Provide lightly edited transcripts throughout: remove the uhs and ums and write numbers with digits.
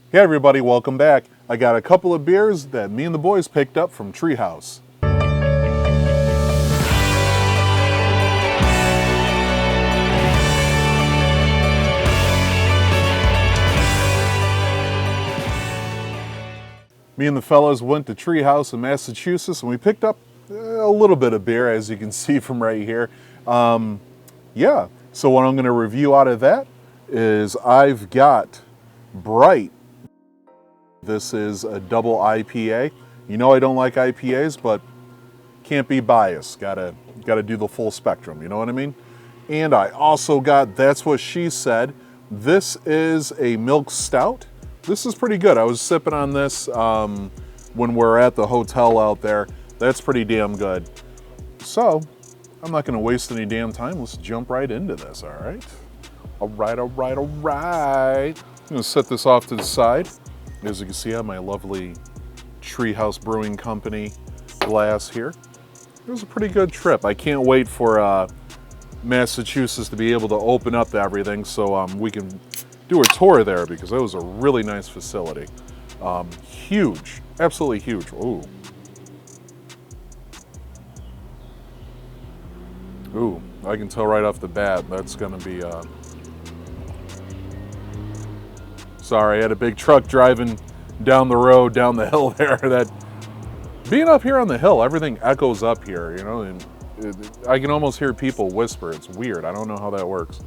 Hey everybody, welcome back. I got a couple of beers that me and the boys picked up from Tree House. Me and the fellas went to Tree House in Massachusetts and we picked up a little bit of beer, as you can see from right here. Yeah, so what I'm going to review out of that is I've got Bright. This is a double IPA. You know I don't like IPAs, but can't be biased. Gotta do the full spectrum, you know what I mean? And I also got That's What She Said. This is a milk stout. This is pretty good. I was sipping on this when we're at the hotel out there. That's pretty damn good. So, I'm not gonna waste any damn time. Let's jump right into this, all right? All right. I'm gonna set this off to the side. As you can see, I have my lovely Tree House Brewing Company glass here. It was a pretty good trip. I can't wait for Massachusetts to be able to open up everything so we can do a tour there, because it was a really nice facility. Huge, absolutely huge. Ooh, I can tell right off the bat that's gonna be sorry, I had a big truck driving down the road, down the hill there. That being up here on the hill, everything echoes up here, you know, and I can almost hear people whisper. It's weird. I don't know how that works.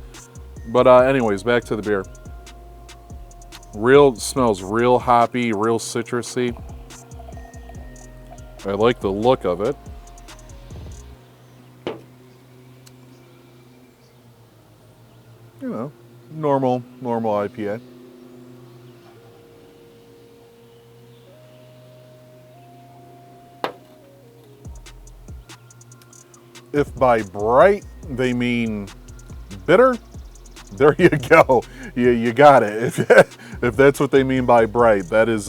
But anyways, back to the beer. Smells real hoppy, real citrusy. I like the look of it. You know, normal IPA. If by bright they mean bitter, there you go. You got it. If that's what they mean by bright, that is,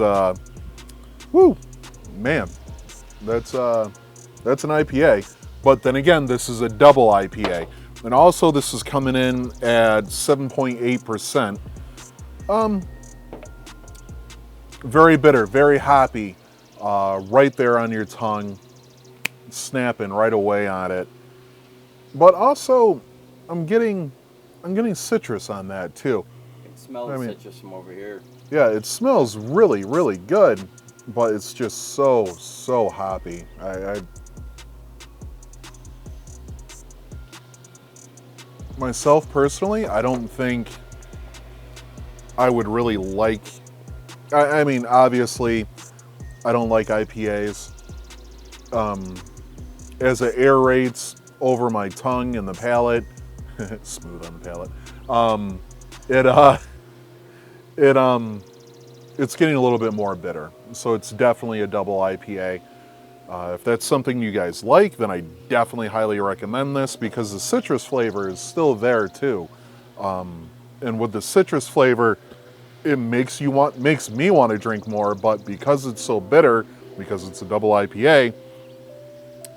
whoo, man, that's an IPA. But then again, this is a double IPA. And also this is coming in at 7.8%. Very bitter, very hoppy, right there on your tongue. Snapping right away on it, but also I'm getting citrus on that too. I can smell the citrus from over here. Yeah, it smells really good, but it's just so hoppy. I myself personally, I don't think I would really like. I mean, obviously, I don't like IPAs. As it aerates over my tongue and the palate, smooth on the palate, it's getting a little bit more bitter. So it's definitely a double IPA. If that's something you guys like, then I definitely highly recommend this, because the citrus flavor is still there too. And with the citrus flavor, it makes me want to drink more, but because it's so bitter, because it's a double IPA,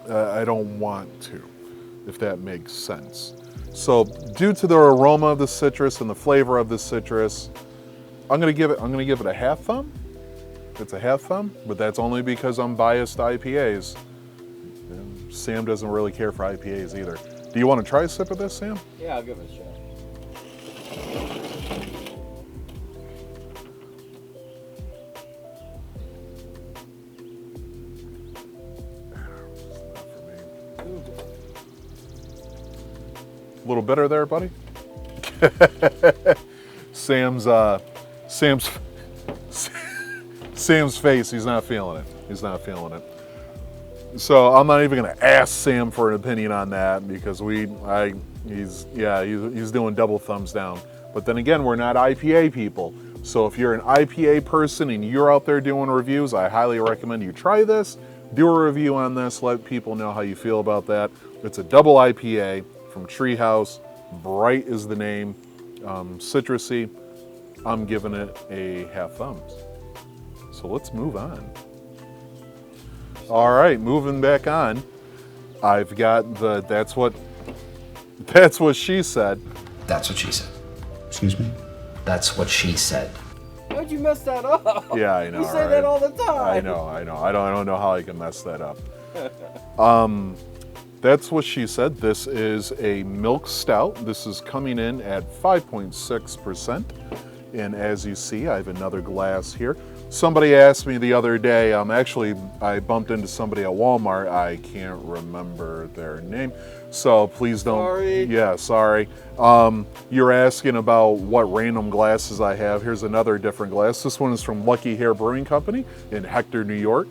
I don't want to, if that makes sense. So due to the aroma of the citrus and the flavor of the citrus, I'm gonna give it a half thumb. It's a half thumb, but that's only because I'm biased to IPAs. And Sam doesn't really care for IPAs either. Do you want to try a sip of this, Sam? Yeah, I'll give it a shot. A little bitter there, buddy? Sam's face, he's not feeling it. So I'm not even gonna ask Sam for an opinion on that, because he's doing double thumbs down. But then again, we're not IPA people. So if you're an IPA person and you're out there doing reviews, I highly recommend you try this, do a review on this, let people know how you feel about that. It's a double IPA from Tree House. Bright is the name. Citrusy. I'm giving it a half thumbs. So let's move on. All right, moving back on. I've got the That's What She Said. That's what she said. Excuse me? That's what she said. Why'd you mess that up? Yeah, I know. You say right? that all the time. I know. I don't know how I can mess that up. That's what she said. This is a milk stout. This is coming in at 5.6%. And as you see, I have another glass here. Somebody asked me the other day, actually, I bumped into somebody at Walmart. I can't remember their name. So please don't. Sorry. Yeah, sorry. You're asking about what random glasses I have. Here's another different glass. This one is from Lucky Hair Brewing Company in Hector, New York.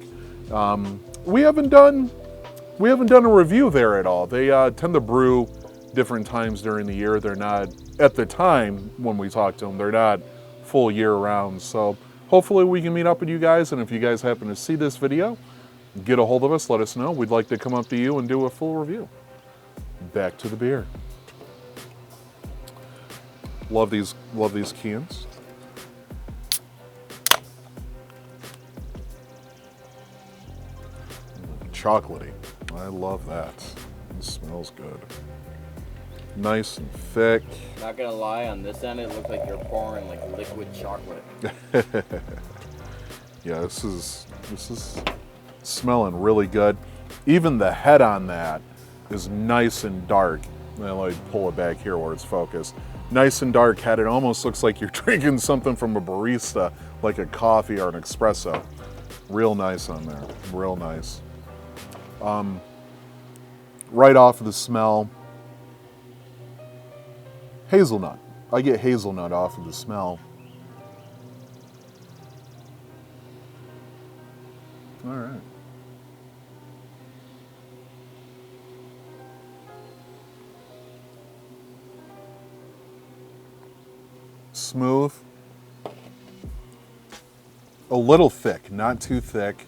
We haven't done a review there at all. They tend to brew different times during the year. They're not, at the time when we talk to them, they're not full year round. So hopefully we can meet up with you guys. And if you guys happen to see this video, get a hold of us, let us know. We'd like to come up to you and do a full review. Back to the beer. Love these cans. Chocolatey. I love that. It smells good. Nice and thick. Not gonna lie, on this end it looks like you're pouring like liquid chocolate. Yeah, this is smelling really good. Even the head on that is nice and dark. Let me pull it back here where it's focused. Nice and dark head. It almost looks like you're drinking something from a barista, like a coffee or an espresso. Real nice on there. Real nice. Right off of the smell, hazelnut. I get hazelnut off of the smell. All right. Smooth. A little thick, not too thick.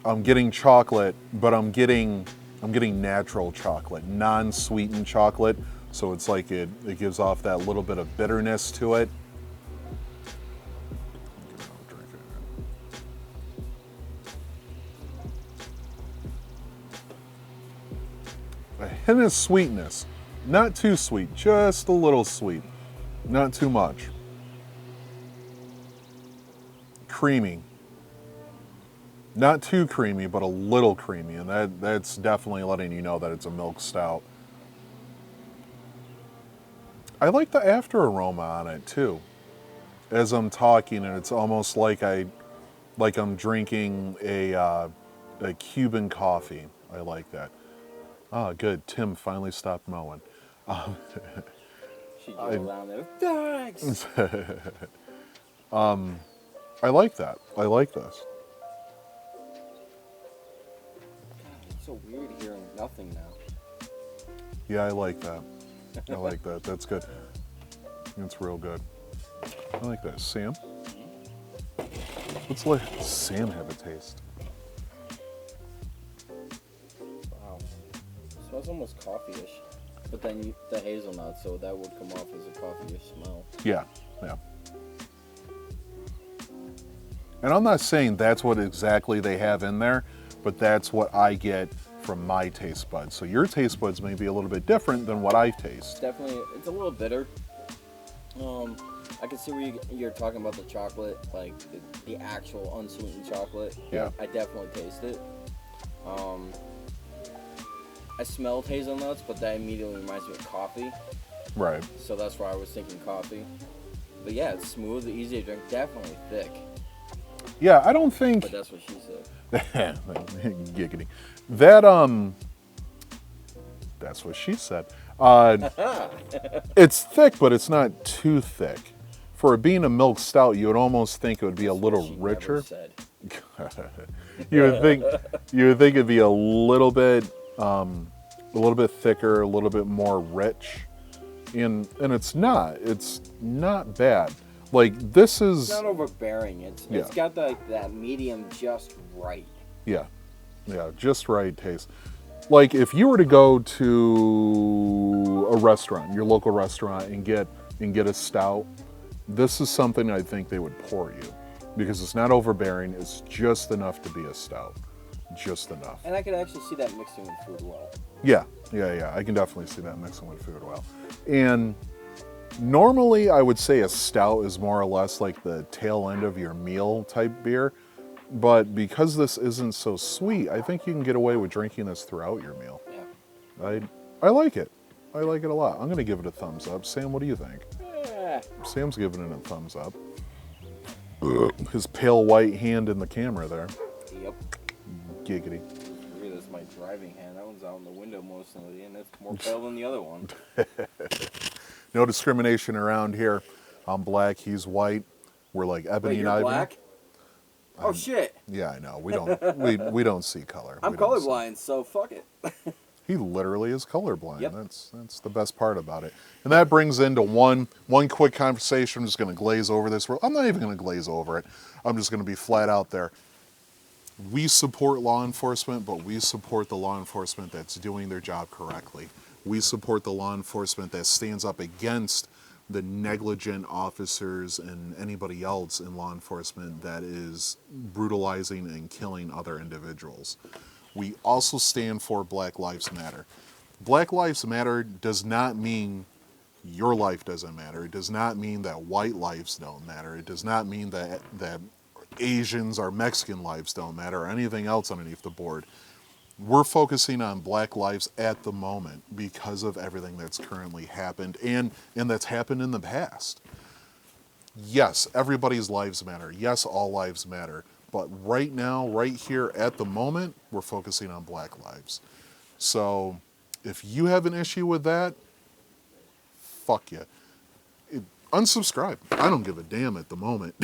I'm getting chocolate, but I'm getting natural chocolate, non-sweetened chocolate. So it's like it gives off that little bit of bitterness to it. A hint of sweetness, not too sweet, just a little sweet, not too much. Creamy. Not too creamy, but a little creamy, and that's definitely letting you know that it's a milk stout. I like the after aroma on it too. As I'm talking, and it's almost like I'm drinking a Cuban coffee. I like that. Oh, good. Tim finally stopped mowing. She drove down there. Thanks. I like that. I like this. It's so weird hearing nothing now. Yeah, I like that. I like that. That's good. It's real good. I like that. Sam? Let's let Sam have a taste. Wow. It smells almost coffee-ish. But then the hazelnut, so that would come off as a coffee-ish smell. Yeah, yeah. And I'm not saying that's what exactly they have in there, but that's what I get from my taste buds. So your taste buds may be a little bit different than what I taste. Definitely, it's a little bitter. I can see where you're talking about the chocolate, like the actual unsweetened chocolate. Yeah. I definitely taste it. I smelled hazelnuts, but that immediately reminds me of coffee. Right. So that's why I was thinking coffee. But yeah, it's smooth, easy to drink, definitely thick. Yeah, I don't think... But that's what she said. Giggity. That's what she said. It's thick, but it's not too thick. For it being a milk stout, you would almost think it would be a little richer. You would think it'd be a little bit thicker, a little bit more rich, and it's not. It's not bad. Like this is. It's not overbearing. It's got that medium just right. Yeah, just right taste. Like if you were to go to a restaurant, your local restaurant, and get a stout, this is something I think they would pour you, because it's not overbearing. It's just enough to be a stout, just enough. And I could actually see that mixing with food well. Yeah. I can definitely see that mixing with food well. And Normally, I would say a stout is more or less like the tail end of your meal type beer. But because this isn't so sweet, I think you can get away with drinking this throughout your meal. Yeah. I like it. I like it a lot. I'm going to give it a thumbs up. Sam, what do you think? Yeah. Sam's giving it a thumbs up. His pale white hand in the camera there. Yep. Giggity. Look at this, my driving hand. That one's out in the window mostly, and it's more pale than the other one. No discrimination around here. I'm black, he's white. We're like ebony Wait, and you're ivory. black? Oh shit! Yeah, I know. We don't see color. I'm We don't see- colorblind, so fuck it. He literally is colorblind. Yep. That's the best part about it. And that brings into one quick conversation. I'm just going to glaze over this. I'm not even going to glaze over it. I'm just going to be flat out there. We support law enforcement, but we support the law enforcement that's doing their job correctly. We support the law enforcement that stands up against the negligent officers and anybody else in law enforcement that is brutalizing and killing other individuals. We also stand for Black Lives Matter. Black Lives Matter does not mean your life doesn't matter. It does not mean that white lives don't matter. It does not mean that Asians or Mexican lives don't matter or anything else underneath the board. We're focusing on Black lives at the moment because of everything that's currently happened and that's happened in the past. Yes, everybody's lives matter. Yes, all lives matter. But right now, right here at the moment, we're focusing on Black lives. So if you have an issue with that, fuck you. Unsubscribe. I don't give a damn at the moment.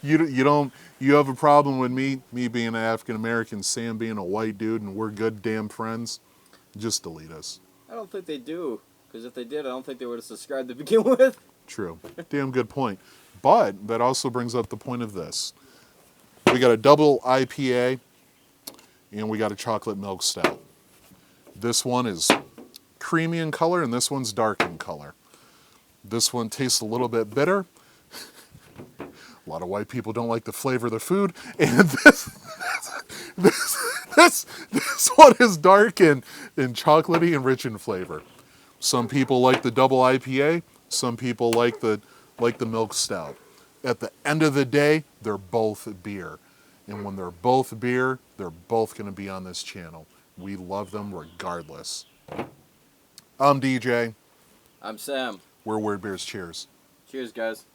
You have a problem with me being an African American, Sam being a white dude, and we're good damn friends, just delete us. I don't think they do, because if they did, I don't think they would have subscribed to begin with. True. Damn good point. But that also brings up the point of this. We got a double IPA, and we got a chocolate milk stout. This one is creamy in color, and this one's dark in color. This one tastes a little bit bitter. A lot of white people don't like the flavor of the food. And this one is dark and chocolatey and rich in flavor. Some people like the double IPA. Some people like the milk stout. At the end of the day, they're both beer. And when they're both beer, they're both going to be on this channel. We love them regardless. I'm DJ. I'm Sam. We're Weird Beers. Cheers. Cheers, guys.